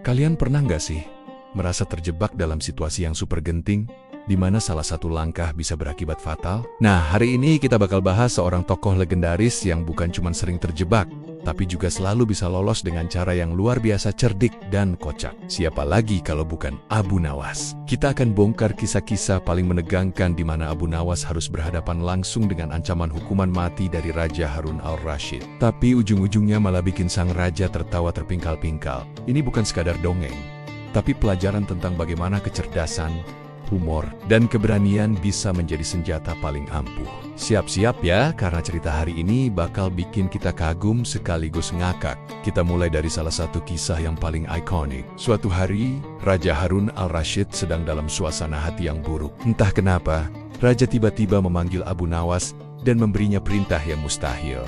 Kalian pernah nggak sih merasa terjebak dalam situasi yang super genting, di mana salah satu langkah bisa berakibat fatal? Nah, hari ini kita bakal bahas seorang tokoh legendaris yang bukan cuma sering terjebak, tapi juga selalu bisa lolos dengan cara yang luar biasa cerdik dan kocak. Siapa lagi kalau bukan Abu Nawas? Kita akan bongkar kisah-kisah paling menegangkan di mana Abu Nawas harus berhadapan langsung dengan ancaman hukuman mati dari Raja Harun al-Rashid. Tapi ujung-ujungnya malah bikin sang raja tertawa terpingkal-pingkal. Ini bukan sekadar dongeng, tapi pelajaran tentang bagaimana kecerdasan, humor, dan keberanian bisa menjadi senjata paling ampuh. Siap-siap ya, karena cerita hari ini bakal bikin kita kagum sekaligus ngakak. Kita mulai dari salah satu kisah yang paling ikonik. Suatu hari, Raja Harun al-Rashid sedang dalam suasana hati yang buruk. Entah kenapa, Raja tiba-tiba memanggil Abu Nawas dan memberinya perintah yang mustahil.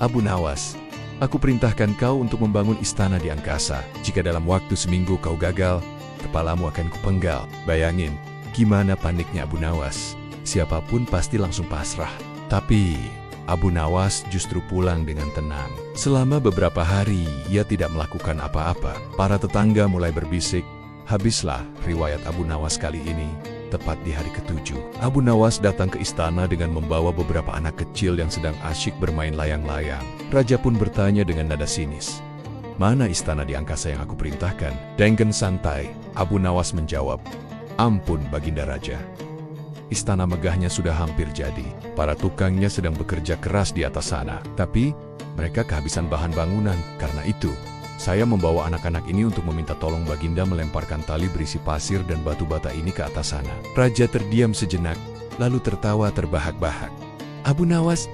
Abu Nawas, aku perintahkan kau untuk membangun istana di angkasa. Jika dalam waktu seminggu kau gagal, kepalamu akan kupenggal. Bayangin, gimana paniknya Abu Nawas. Siapapun pasti langsung pasrah. Tapi Abu Nawas justru pulang dengan tenang. Selama beberapa hari, ia tidak melakukan apa-apa. Para tetangga mulai berbisik, habislah riwayat Abu Nawas kali ini. Tepat di hari ke-7, Abu Nawas datang ke istana dengan membawa beberapa anak kecil yang sedang asyik bermain layang-layang. Raja pun bertanya dengan nada sinis, "Mana istana di angkasa yang aku perintahkan?" Dengan santai, Abu Nawas menjawab, "Ampun, Baginda Raja. Istana megahnya sudah hampir jadi. Para tukangnya sedang bekerja keras di atas sana. Tapi mereka kehabisan bahan bangunan. Karena itu, saya membawa anak-anak ini untuk meminta tolong Baginda melemparkan tali berisi pasir dan batu bata ini ke atas sana." Raja terdiam sejenak, lalu tertawa terbahak-bahak. Abu Nawas,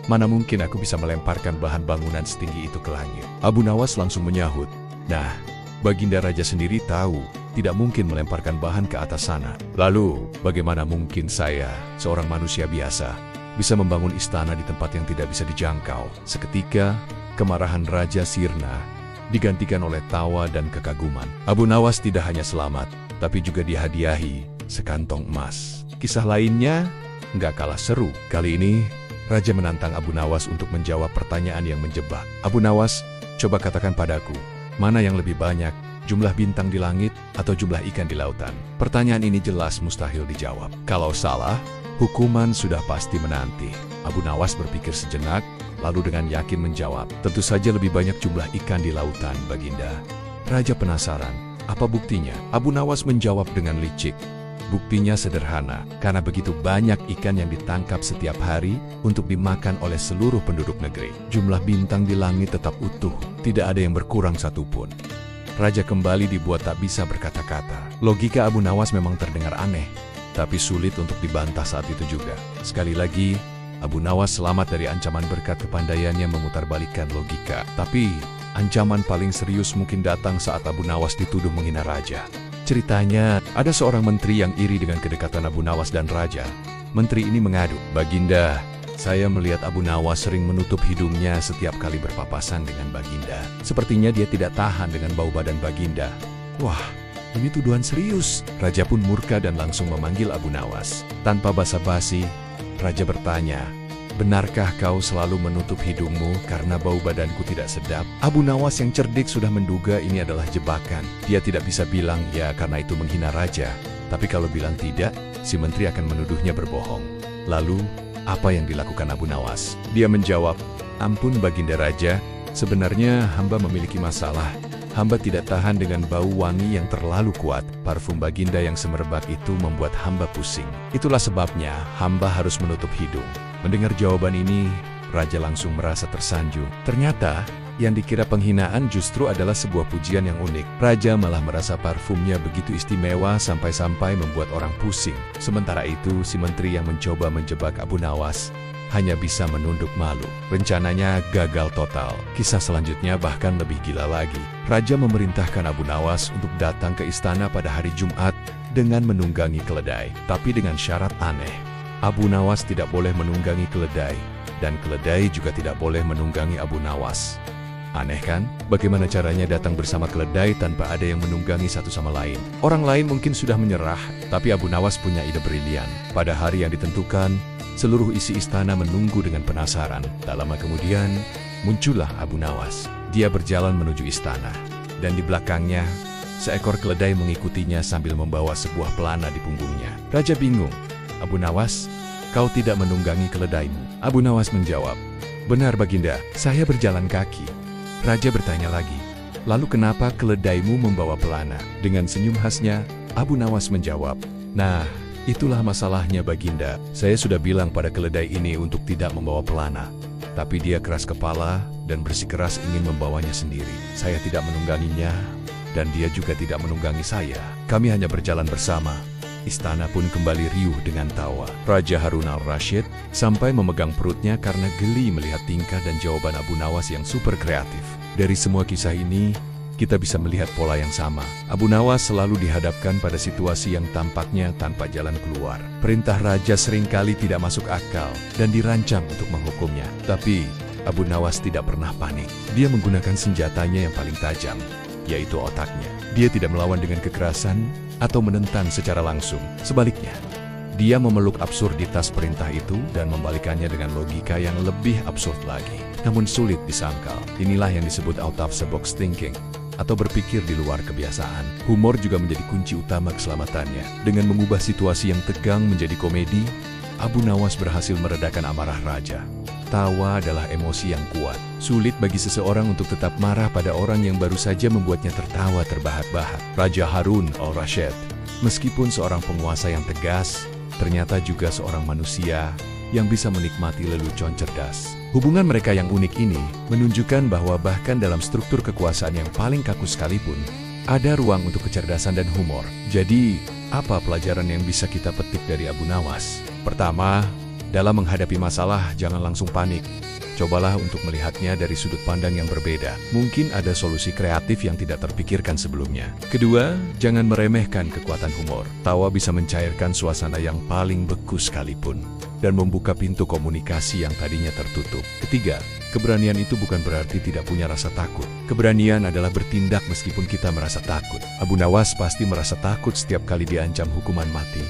mana mungkin aku bisa melemparkan bahan bangunan setinggi itu ke langit?" Abu Nawas langsung menyahut, "Nah, Baginda Raja sendiri tahu tidak mungkin melemparkan bahan ke atas sana. Lalu, bagaimana mungkin saya, seorang manusia biasa, bisa membangun istana di tempat yang tidak bisa dijangkau?" Seketika, kemarahan Raja sirna, digantikan oleh tawa dan kekaguman. Abu Nawas tidak hanya selamat, tapi juga dihadiahi sekantong emas. Kisah lainnya nggak kalah seru. Kali ini, Raja menantang Abu Nawas untuk menjawab pertanyaan yang menjebak. "Abu Nawas, coba katakan padaku, mana yang lebih banyak, jumlah bintang di langit atau jumlah ikan di lautan?" Pertanyaan ini jelas mustahil dijawab. Kalau salah, hukuman sudah pasti menanti. Abu Nawas berpikir sejenak, lalu dengan yakin menjawab, "Tentu saja lebih banyak jumlah ikan di lautan, Baginda." Raja penasaran, "Apa buktinya?" Abu Nawas menjawab dengan licik, "Buktinya sederhana, karena begitu banyak ikan yang ditangkap setiap hari untuk dimakan oleh seluruh penduduk negeri. Jumlah bintang di langit tetap utuh, tidak ada yang berkurang satupun." Raja kembali dibuat tak bisa berkata-kata. Logika Abu Nawas memang terdengar aneh, tapi sulit untuk dibantah saat itu juga. Sekali lagi, Abu Nawas selamat dari ancaman berkat kepandaiannya memutarbalikkan logika. Tapi, ancaman paling serius mungkin datang saat Abu Nawas dituduh menghina raja. Ceritanya, ada seorang menteri yang iri dengan kedekatan Abu Nawas dan raja. Menteri ini mengadu, "Baginda, saya melihat Abu Nawas sering menutup hidungnya setiap kali berpapasan dengan Baginda. Sepertinya dia tidak tahan dengan bau badan Baginda." Wah, ini tuduhan serius. Raja pun murka dan langsung memanggil Abu Nawas. Tanpa basa-basi, Raja bertanya, "Benarkah kau selalu menutup hidungmu karena bau badanku tidak sedap?" Abu Nawas yang cerdik sudah menduga ini adalah jebakan. Dia tidak bisa bilang ya karena itu menghina raja. Tapi kalau bilang tidak, si menteri akan menuduhnya berbohong. Lalu, apa yang dilakukan Abu Nawas? Dia menjawab, "Ampun Baginda Raja, sebenarnya hamba memiliki masalah. Hamba tidak tahan dengan bau wangi yang terlalu kuat. Parfum Baginda yang semerbak itu membuat hamba pusing. Itulah sebabnya hamba harus menutup hidung." Mendengar jawaban ini, Raja langsung merasa tersanjung. Ternyata, yang dikira penghinaan justru adalah sebuah pujian yang unik. Raja malah merasa parfumnya begitu istimewa sampai-sampai membuat orang pusing. Sementara itu, si menteri yang mencoba menjebak Abu Nawas hanya bisa menunduk malu. Rencananya gagal total. Kisah selanjutnya bahkan lebih gila lagi. Raja memerintahkan Abu Nawas untuk datang ke istana pada hari Jumat dengan menunggangi keledai. Tapi dengan syarat aneh. Abu Nawas tidak boleh menunggangi keledai, dan keledai juga tidak boleh menunggangi Abu Nawas. Aneh kan? Bagaimana caranya datang bersama keledai tanpa ada yang menunggangi satu sama lain? Orang lain mungkin sudah menyerah, tapi Abu Nawas punya ide brilian. Pada hari yang ditentukan, seluruh isi istana menunggu dengan penasaran. Tak lama kemudian, muncullah Abu Nawas. Dia berjalan menuju istana. dan di belakangnya, seekor keledai mengikutinya sambil membawa sebuah pelana di punggungnya. Raja bingung. Abu Nawas, kau tidak menunggangi keledaimu. Abu Nawas menjawab, benar Baginda, saya berjalan kaki. Raja bertanya lagi, lalu kenapa keledaimu membawa pelana? Dengan senyum khasnya, Abu Nawas menjawab, nah, itulah masalahnya Baginda. Saya sudah bilang pada keledai ini untuk tidak membawa pelana. Tapi dia keras kepala dan bersikeras ingin membawanya sendiri. Saya tidak menungganginya, dan dia juga tidak menunggangi saya. Kami hanya berjalan bersama. Istana pun kembali riuh dengan tawa. Raja Harun al-Rashid sampai memegang perutnya karena geli melihat tingkah dan jawaban Abu Nawas yang super kreatif. Dari semua kisah ini, kita bisa melihat pola yang sama. Abu Nawas selalu dihadapkan pada situasi yang tampaknya tanpa jalan keluar. Perintah raja seringkali tidak masuk akal dan dirancang untuk menghukumnya. Tapi, Abu Nawas tidak pernah panik. Dia menggunakan senjatanya yang paling tajam, yaitu otaknya. Dia tidak melawan dengan kekerasan atau menentang secara langsung. Sebaliknya, dia memeluk absurditas perintah itu dan membalikannya dengan logika yang lebih absurd lagi. Namun sulit disangkal. Inilah yang disebut out of the box thinking, atau berpikir di luar kebiasaan. Humor juga menjadi kunci utama keselamatannya. Dengan mengubah situasi yang tegang menjadi komedi, Abu Nawas berhasil meredakan amarah raja. Tawa adalah emosi yang kuat. Sulit bagi seseorang untuk tetap marah pada orang yang baru saja membuatnya tertawa terbahak-bahak. Raja Harun al-Rashid, meskipun seorang penguasa yang tegas, ternyata juga seorang manusia yang bisa menikmati lelucon cerdas. Hubungan mereka yang unik ini menunjukkan bahwa bahkan dalam struktur kekuasaan yang paling kaku sekalipun, ada ruang untuk kecerdasan dan humor. Jadi, apa pelajaran yang bisa kita petik dari Abu Nawas? Pertama, dalam menghadapi masalah, jangan langsung panik. Cobalah untuk melihatnya dari sudut pandang yang berbeda. Mungkin ada solusi kreatif yang tidak terpikirkan sebelumnya. Kedua, jangan meremehkan kekuatan humor. Tawa bisa mencairkan suasana yang paling beku sekalipun dan membuka pintu komunikasi yang tadinya tertutup. Ketiga, keberanian itu bukan berarti tidak punya rasa takut. Keberanian adalah bertindak meskipun kita merasa takut. Abu Nawas pasti merasa takut setiap kali diancam hukuman mati.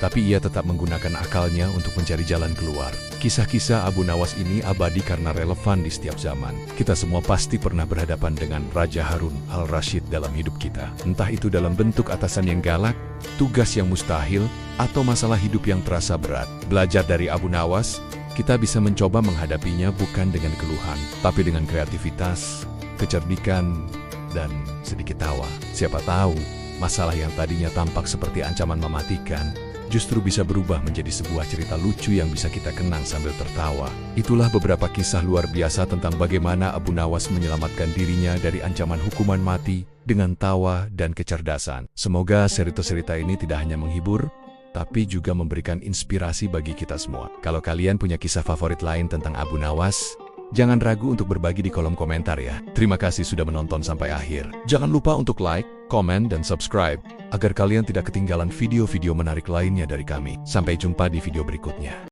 Tapi ia tetap menggunakan akalnya untuk mencari jalan keluar. Kisah-kisah Abu Nawas ini abadi karena relevan di setiap zaman. Kita semua pasti pernah berhadapan dengan Raja Harun al-Rashid dalam hidup kita. Entah itu dalam bentuk atasan yang galak, tugas yang mustahil, atau masalah hidup yang terasa berat. Belajar dari Abu Nawas, kita bisa mencoba menghadapinya bukan dengan keluhan, tapi dengan kreativitas, kecerdikan, dan sedikit tawa. Siapa tahu, masalah yang tadinya tampak seperti ancaman mematikan, justru bisa berubah menjadi sebuah cerita lucu yang bisa kita kenang sambil tertawa. Itulah beberapa kisah luar biasa tentang bagaimana Abu Nawas menyelamatkan dirinya dari ancaman hukuman mati dengan tawa dan kecerdasan. Semoga cerita-cerita ini tidak hanya menghibur, tapi juga memberikan inspirasi bagi kita semua. Kalau kalian punya kisah favorit lain tentang Abu Nawas, jangan ragu untuk berbagi di kolom komentar ya. Terima kasih sudah menonton sampai akhir. Jangan lupa untuk like, komen, dan subscribe, agar kalian tidak ketinggalan video-video menarik lainnya dari kami. Sampai jumpa di video berikutnya.